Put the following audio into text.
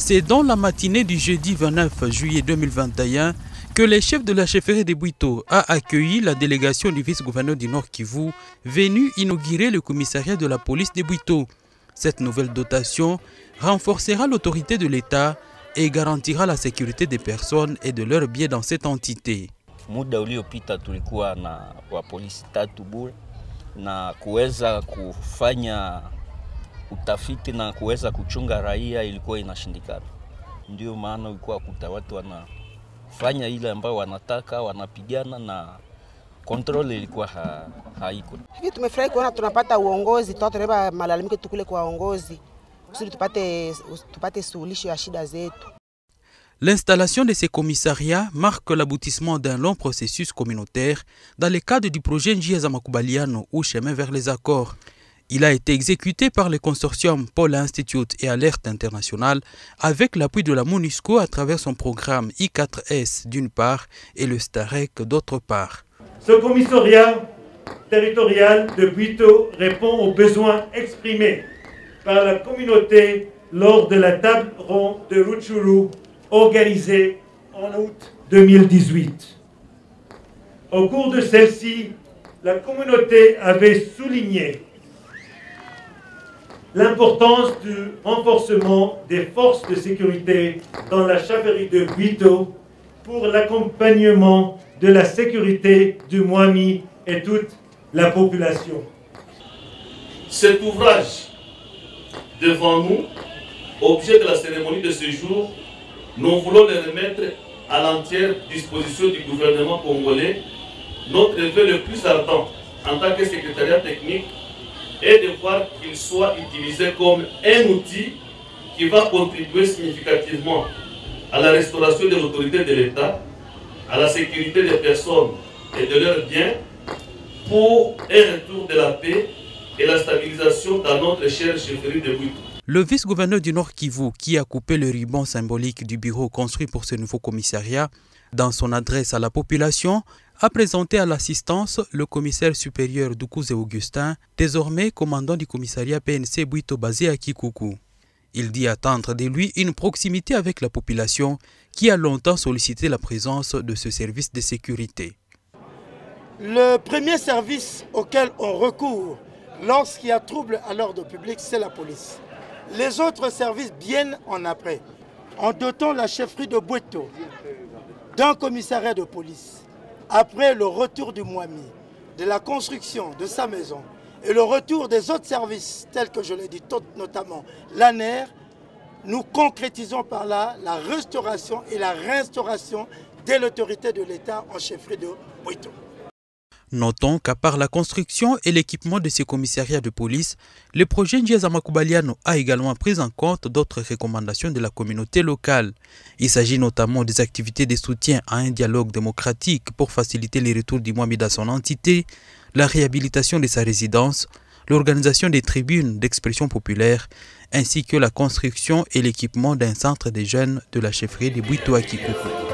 C'est dans la matinée du jeudi 29 juillet 2021 que le chef de la chefferie de Bwito a accueilli la délégation du vice-gouverneur du Nord Kivu venu inaugurer le commissariat de la police de Bwito. Cette nouvelle dotation renforcera l'autorité de l'État et garantira la sécurité des personnes et de leurs biens dans cette entité. Muda uliopita tulikuwa na wa polisi 3 bure na kuweza kufanya utafiti na kuweza kuchunga raia ilikuwa inashindikana. Ndio maana ilikuwa kuta watu wanafanya ile ambayo wanataka, wanapigana na control ilikuwa haiko. Hivi tumefurahi kuona tunapata uongozi, tutatoleba malalamiko tukule kwa uongozi kusudi tupate suluhisho ya shida zetu. L'installation de ces commissariats marque l'aboutissement d'un long processus communautaire dans le cadre du projet Njia za Makubaliano ou chemin vers les accords. Il a été exécuté par le consortium Paul Institute et Alerte Internationale avec l'appui de la MONUSCO à travers son programme I4S d'une part et le STAREC d'autre part. Ce commissariat territorial de Bwito répond aux besoins exprimés par la communauté lors de la table ronde de Rutshuru organisée en août 2018. Au cours de celle-ci, la communauté avait souligné l'importance du renforcement des forces de sécurité dans la chefferie de Bwito pour l'accompagnement de la sécurité du Mwami et toute la population. Cet ouvrage devant nous, objet de la cérémonie de ce jour, nous voulons le remettre à l'entière disposition du gouvernement congolais. Notre vœu le plus ardent en tant que secrétariat technique est de voir qu'il soit utilisé comme un outil qui va contribuer significativement à la restauration de l'autorité de l'État, à la sécurité des personnes et de leurs biens, pour un retour de la paix et la stabilisation dans notre chère chefferie de Bwito. Le vice-gouverneur du Nord Kivu, qui a coupé le ruban symbolique du bureau construit pour ce nouveau commissariat, dans son adresse à la population, a présenté à l'assistance le commissaire supérieur Dukuze Augustin, désormais commandant du commissariat PNC Bwito basé à Kikuku. Il dit attendre de lui une proximité avec la population qui a longtemps sollicité la présence de ce service de sécurité. Le premier service auquel on recourt lorsqu'il y a trouble à l'ordre public, c'est la police. Les autres services viennent en après. En dotant la chefferie de Bwito d'un commissariat de police, après le retour du Mwami, de la construction de sa maison et le retour des autres services, tels que je l'ai dit, notamment l'ANER, nous concrétisons par là la restauration et la réinstauration de l'autorité de l'État en chefferie de Bwito. Notons qu'à part la construction et l'équipement de ces commissariats de police, le projet Njia za Makubaliano a également pris en compte d'autres recommandations de la communauté locale. Il s'agit notamment des activités de soutien à un dialogue démocratique pour faciliter le retour du Mwami dans son entité, la réhabilitation de sa résidence, l'organisation des tribunes d'expression populaire, ainsi que la construction et l'équipement d'un centre des jeunes de la chefferie de Bwito à Kikuku.